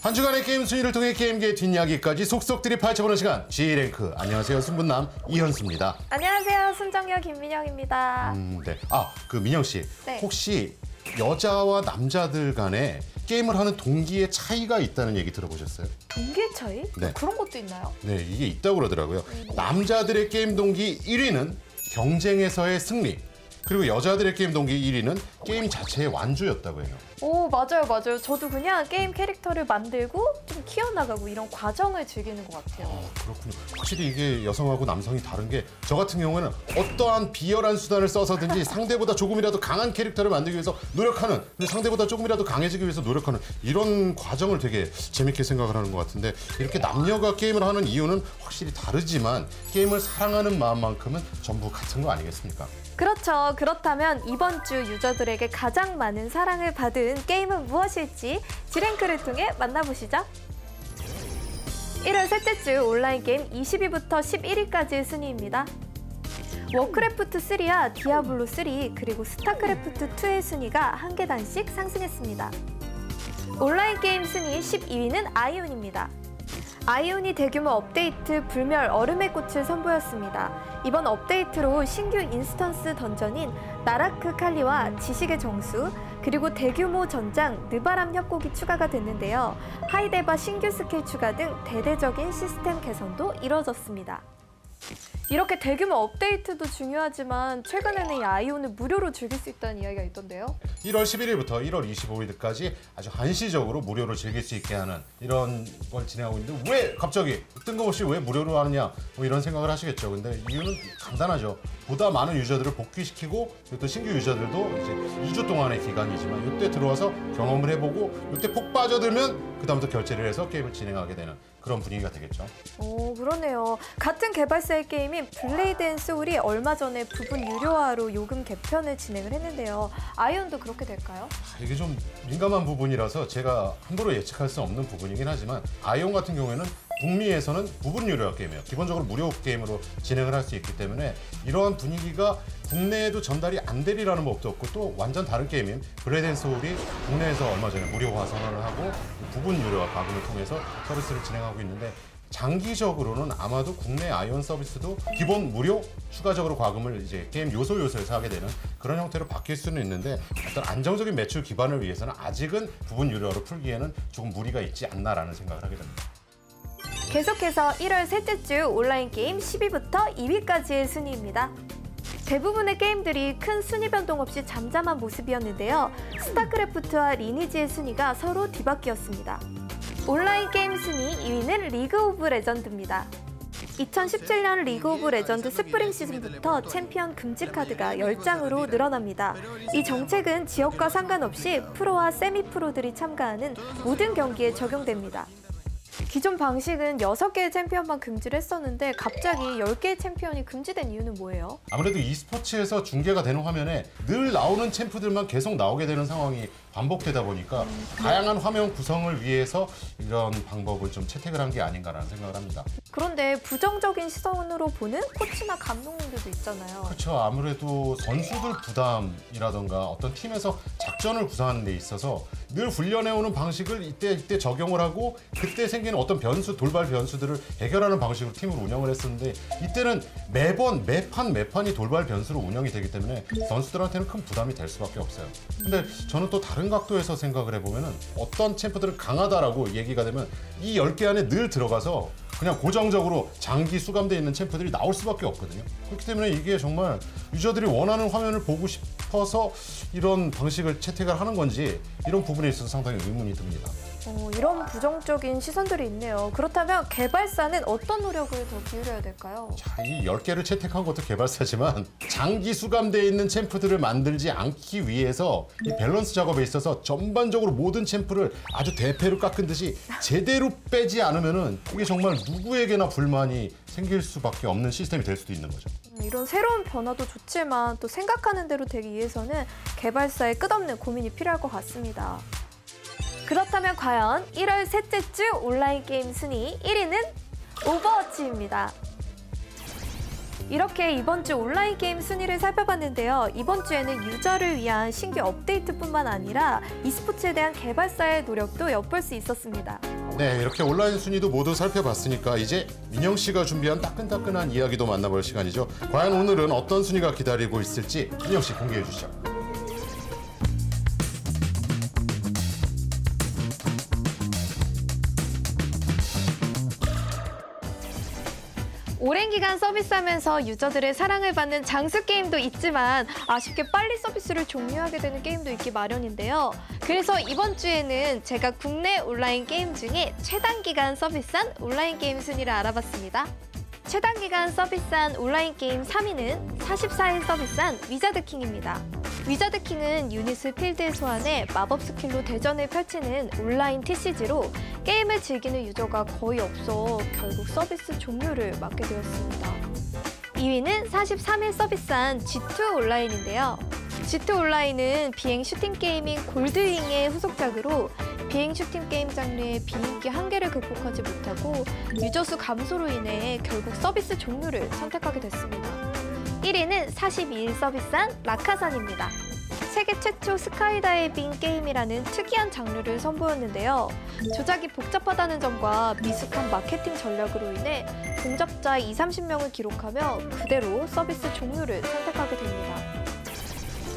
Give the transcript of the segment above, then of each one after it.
한 주간의 게임 순위를 통해 게임계의 뒷이야기까지 속속들이 파헤쳐보는 시간 G랭크. 안녕하세요, 순분남 이현수입니다. 안녕하세요, 순정녀 김민영입니다. 네. 민영 씨, 네. 혹시 여자와 남자들 간에 게임을 하는 동기의 차이가 있다는 얘기 들어보셨어요? 동기의 차이? 네. 그런 것도 있나요? 네, 이게 있다고 그러더라고요. 남자들의 게임 동기 1위는 경쟁에서의 승리, 그리고 여자들의 게임 동기 1위는 게임 자체의 완주였다고 해요. 오, 맞아요. 저도 그냥 게임 캐릭터를 만들고 좀 키워나가고 이런 과정을 즐기는 것 같아요. 그렇군요. 확실히 이게 여성하고 남성이 다른 게, 저 같은 경우에는 어떠한 비열한 수단을 써서든지 상대보다 조금이라도 강한 캐릭터를 만들기 위해서 노력하는, 근데 상대보다 조금이라도 강해지기 위해서 노력하는 이런 과정을 되게 재밌게 생각을 하는 것 같은데, 이렇게 남녀가 게임을 하는 이유는 확실히 다르지만 게임을 사랑하는 마음만큼은 전부 같은 거 아니겠습니까? 그렇죠. 그렇다면 이번 주 유저들에게 가장 많은 사랑을 받은 게임은 무엇일지 G랭크를 통해 만나보시죠. 1월 셋째 주 온라인 게임 20위부터 11위까지의 순위입니다. 워크래프트 3와 디아블로 3 그리고 스타크래프트 2의 순위가 한 계단씩 상승했습니다. 온라인 게임 순위 12위는 아이온입니다. 아이온이 대규모 업데이트 불멸 얼음의 꽃을 선보였습니다. 이번 업데이트로 신규 인스턴스 던전인 나라크 칼리와 지식의 정수, 그리고 대규모 전장 느바람 협곡이 추가가 됐는데요. 하이데바 신규 스킬 추가 등 대대적인 시스템 개선도 이뤄졌습니다. 이렇게 대규모 업데이트도 중요하지만 최근에는 이 아이온을 무료로 즐길 수 있다는 이야기가 있던데요. 1월 11일부터 1월 25일까지 아주 한시적으로 무료로 즐길 수 있게 하는 이런 걸 진행하고 있는데, 왜 갑자기 뜬금없이 왜 무료로 하느냐, 뭐 이런 생각을 하시겠죠. 근데 이유는 간단하죠. 보다 많은 유저들을 복귀시키고, 또 신규 유저들도 이제 2주 동안의 기간이지만 이때 들어와서 경험을 해보고 이때 폭 빠져들면 그다음부터 결제를 해서 게임을 진행하게 되는 그런 분위기가 되겠죠. 오, 그러네요. 같은 개발사의 게임인 블레이드 앤 소울이 얼마 전에 부분 유료화로 요금 개편을 진행을 했는데요. 아이온도 그렇게 될까요? 이게 좀 민감한 부분이라서 제가 함부로 예측할 수 없는 부분이긴 하지만, 아이온 같은 경우에는 북미에서는 부분 유료화 게임이에요. 기본적으로 무료 게임으로 진행을 할 수 있기 때문에 이러한 분위기가 국내에도 전달이 안 되리라는 법도 없고, 또 완전 다른 게임인 블레이드 앤 소울이 국내에서 얼마 전에 무료화 선언을 하고 부분 유료화 과금을 통해서 서비스를 진행하고 있는데, 장기적으로는 아마도 국내 아이온 서비스도 기본 무료, 추가적으로 과금을 이제 게임 요소에서 하게 되는 그런 형태로 바뀔 수는 있는데, 어떤 안정적인 매출 기반을 위해서는 아직은 부분 유료화로 풀기에는 조금 무리가 있지 않나라는 생각을 하게 됩니다. 계속해서 1월 셋째 주 온라인 게임 10위부터 2위까지의 순위입니다. 대부분의 게임들이 큰 순위 변동 없이 잠잠한 모습이었는데요. 스타크래프트와 리니지의 순위가 서로 뒤바뀌었습니다. 온라인 게임 순위 2위는 리그 오브 레전드입니다. 2017년 리그 오브 레전드 스프링 시즌부터 챔피언 금지 카드가 10장으로 늘어납니다. 이 정책은 지역과 상관없이 프로와 세미 프로들이 참가하는 모든 경기에 적용됩니다. 기존 방식은 6개의 챔피언만 금지를 했었는데 갑자기 10개의 챔피언이 금지된 이유는 뭐예요? 아무래도 e스포츠에서 중계가 되는 화면에 늘 나오는 챔프들만 계속 나오게 되는 상황이 반복되다 보니까 다양한 화면 구성을 위해서 이런 방법을 좀 채택을 한 게 아닌가라는 생각을 합니다. 그런데 부정적인 시선으로 보는 코치나 감독님들도 있잖아요. 그렇죠. 아무래도 선수들 부담이라던가 어떤 팀에서 작전을 구사하는 데 있어서 늘 훈련해오는 방식을 이때 적용을 하고, 그때 생기는 어떤 변수, 돌발 변수들을 해결하는 방식으로 팀을 운영을 했었는데, 이때는 매번 매판이 돌발 변수로 운영이 되기 때문에 선수들한테는 큰 부담이 될 수밖에 없어요. 근데 저는 또 다른 각도에서 생각을 해보면은, 어떤 챔프들은 강하다라고 얘기가 되면 이 10개 안에 늘 들어가서 그냥 고정적으로 장기 수감되어 있는 챔프들이 나올 수밖에 없거든요. 그렇기 때문에 이게 정말 유저들이 원하는 화면을 보고 싶어서 이런 방식을 채택을 하는 건지, 이런 부분에 있어서 상당히 의문이 듭니다. 이런 부정적인 시선들이 있네요. 그렇다면 개발사는 어떤 노력을 더 기울여야 될까요? 자, 이 10개를 채택한 것도 개발사지만 장기 수감되어 있는 챔프들을 만들지 않기 위해서 이 밸런스 작업에 있어서 전반적으로 모든 챔프를 아주 대패로 깎은 듯이 제대로 빼지 않으면은 이게 정말 누구에게나 불만이 생길 수밖에 없는 시스템이 될 수도 있는 거죠. 이런 새로운 변화도 좋지만 또 생각하는 대로 되기 위해서는 개발사의 끝없는 고민이 필요할 것 같습니다. 그렇다면 과연 1월 셋째 주 온라인 게임 순위 1위는 오버워치입니다. 이렇게 이번 주 온라인 게임 순위를 살펴봤는데요. 이번 주에는 유저를 위한 신규 업데이트뿐만 아니라 e스포츠에 대한 개발사의 노력도 엿볼 수 있었습니다. 네, 이렇게 온라인 순위도 모두 살펴봤으니까 이제 민영 씨가 준비한 따끈따끈한 이야기도 만나볼 시간이죠. 과연 오늘은 어떤 순위가 기다리고 있을지 민영 씨 공개해 주시죠. 오랜 기간 서비스하면서 유저들의 사랑을 받는 장수 게임도 있지만 아쉽게 빨리 서비스를 종료하게 되는 게임도 있기 마련인데요. 그래서 이번 주에는 제가 국내 온라인 게임 중에 최단 기간 서비스한 온라인 게임 순위를 알아봤습니다. 최단 기간 서비스한 온라인 게임 3위는 44일 서비스한 위자드킹입니다. 위자드킹은 유닛을 필드에 소환해 마법 스킬로 대전을 펼치는 온라인 TCG로 게임을 즐기는 유저가 거의 없어 결국 서비스 종료를 맞게 되었습니다. 2위는 43일 서비스한 G2 온라인인데요. G2 온라인은 비행 슈팅 게임인 골드윙의 후속작으로 비행 슈팅 게임 장르의 비인기 한계를 극복하지 못하고 유저 수 감소로 인해 결국 서비스 종료를 선택하게 됐습니다. 1위는 42일 서비스한 라카산입니다. 세계 최초 스카이다이빙 게임이라는 특이한 장르를 선보였는데요. 조작이 복잡하다는 점과 미숙한 마케팅 전략으로 인해 동접자 20-30명을 기록하며 그대로 서비스 종료를 선택하게 됩니다.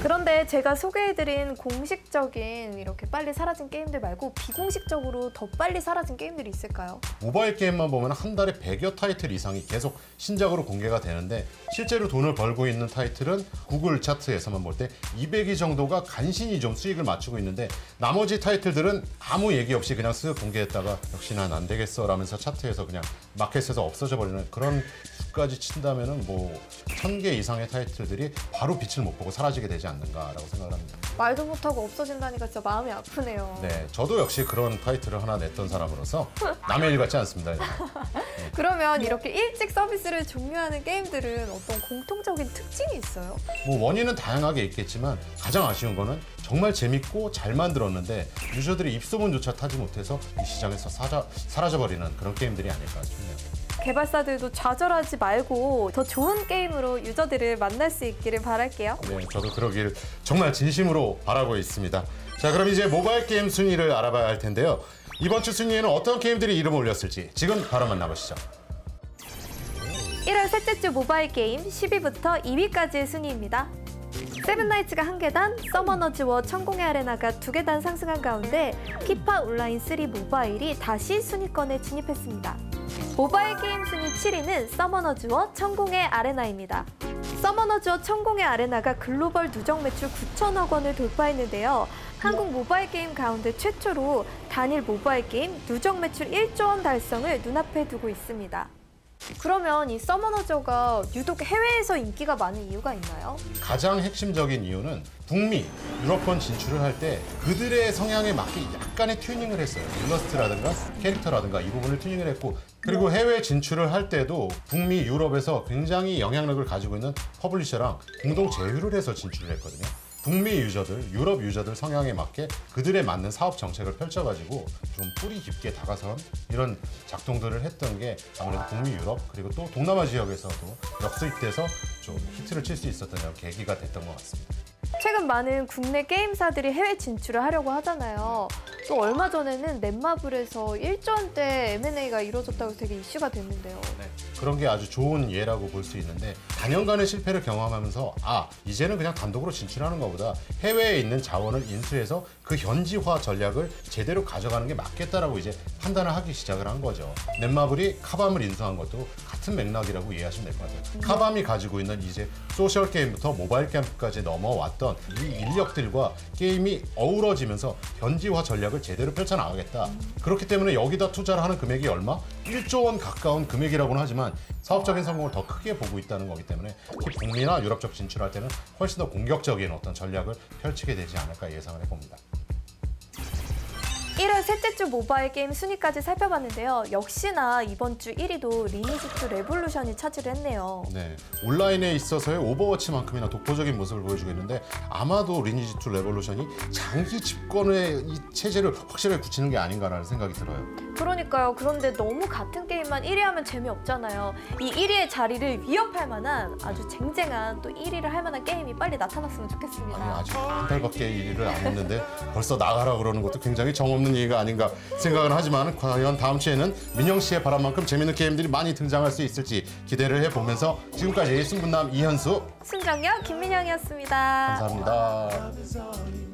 그런데 제가 소개해드린 공식적인 이렇게 빨리 사라진 게임들 말고 비공식적으로 더 빨리 사라진 게임들이 있을까요? 모바일 게임만 보면 한 달에 100여 타이틀 이상이 계속 신작으로 공개가 되는데 실제로 돈을 벌고 있는 타이틀은 구글 차트에서만 볼 때 200위 정도가 간신히 좀 수익을 맞추고 있는데 나머지 타이틀들은 아무 얘기 없이 그냥 쓱 공개했다가 역시 난 안 되겠어 라면서 차트에서 그냥 마켓에서 없어져 버리는 그런 수까지 친다면은 뭐 1000개 이상의 타이틀들이 바로 빛을 못 보고 사라지게 되지 않는가라고 생각을 합니다. 말도 못하고 없어진다니까 진짜 마음이 아프네요. 네, 저도 역시 그런 타이틀을 하나 냈던 사람으로서 남의 일 같지 않습니다. 그러면 이렇게 일찍 서비스를 종료하는 게임들은 어떤 공통적인 특징이 있어요? 뭐 원인은 다양하게 있겠지만 가장 아쉬운 거는 정말 재밌고 잘 만들었는데 유저들이 입소문조차 타지 못해서 이 시장에서 사라져버리는 그런 게임들이 아닐까 싶네요. 개발사들도 좌절하지 말고 더 좋은 게임으로 유저들을 만날 수 있기를 바랄게요. 네, 저도 그러길 정말 진심으로 바라고 있습니다. 자, 그럼 이제 모바일 게임 순위를 알아봐야 할 텐데요. 이번 주 순위에는 어떤 게임들이 이름을 올렸을지 지금 바로 만나보시죠. 1월 셋째 주 모바일 게임 10위부터 2위까지의 순위입니다. 세븐나이츠가 1계단, 서머너즈 워 천공의 아레나가 2계단 상승한 가운데 피파 온라인 3 모바일이 다시 순위권에 진입했습니다. 모바일 게임 순위 7위는 서머너즈 워 천공의 아레나입니다. 서머너즈 워 천공의 아레나가 글로벌 누적 매출 9천억 원을 돌파했는데요. 한국 모바일 게임 가운데 최초로 단일 모바일 게임 누적 매출 1조 원 달성을 눈앞에 두고 있습니다. 그러면 이 서머너즈가 유독 해외에서 인기가 많은 이유가 있나요? 가장 핵심적인 이유는 북미, 유럽권 진출을 할 때 그들의 성향에 맞게 약간의 튜닝을 했어요. 일러스트라든가 캐릭터라든가 이 부분을 튜닝을 했고 그리고 해외 진출을 할 때도 북미, 유럽에서 굉장히 영향력을 가지고 있는 퍼블리셔랑 공동 제휴를 해서 진출을 했거든요. 북미 유저들, 유럽 유저들 성향에 맞게 그들에 맞는 사업 정책을 펼쳐가지고 좀 뿌리 깊게 다가선 이런 작동들을 했던 게 아무래도 북미, 유럽 그리고 또 동남아 지역에서도 역수입돼서 좀 히트를 칠 수 있었던 이런 계기가 됐던 것 같습니다. 최근 많은 국내 게임사들이 해외 진출을 하려고 하잖아요. 또 얼마 전에는 넷마블에서 1조 원대 M&A가 이루어졌다고 되게 이슈가 됐는데요. 네, 그런 게 아주 좋은 예라고 볼 수 있는데 단연간의 실패를 경험하면서 이제는 그냥 단독으로 진출하는 것보다 해외에 있는 자원을 인수해서 그 현지화 전략을 제대로 가져가는 게 맞겠다라고 이제 판단을 하기 시작을 한 거죠. 넷마블이 카밤을 인수한 것도 같은 맥락이라고 이해하시면 될 것 같아요. 카밤이 가지고 있는 이제 소셜 게임부터 모바일 게임까지 넘어왔던 이 인력들과 게임이 어우러지면서 현지화 전략을 제대로 펼쳐나가겠다. 그렇기 때문에 여기다 투자를 하는 금액이 얼마? 1조 원 가까운 금액이라고는 하지만 사업적인 성공을 더 크게 보고 있다는 거기 때문에 특히 북미나 유럽 쪽 진출할 때는 훨씬 더 공격적인 어떤 전략을 펼치게 되지 않을까 예상을 해봅니다. 1월 셋째 주 모바일 게임 순위까지 살펴봤는데요. 역시나 이번 주 1위도 리니지2 레볼루션이 차지를 했네요. 네, 온라인에 있어서의 오버워치만큼이나 독보적인 모습을 보여주겠는데 아마도 리니지2 레볼루션이 장기 집권의 이 체제를 확실하게 굳히는 게 아닌가라는 생각이 들어요. 그러니까요. 그런데 너무 같은 게임만 1위 하면 재미없잖아요. 이 1위의 자리를 위협할 만한 아주 쟁쟁한 또 1위를 할 만한 게임이 빨리 나타났으면 좋겠습니다. 아니, 아직 한 달밖에 1위를 안 했는데 벌써 나가라 그러는 것도 굉장히 정없는 얘기가 아닌가 생각은 하지만 과연 다음 주에는 민영 씨의 바람만큼 재밌는 게임들이 많이 등장할 수 있을지 기대를 해보면서 지금까지 승분남 이현수 순정역 김민영이었습니다. 감사합니다.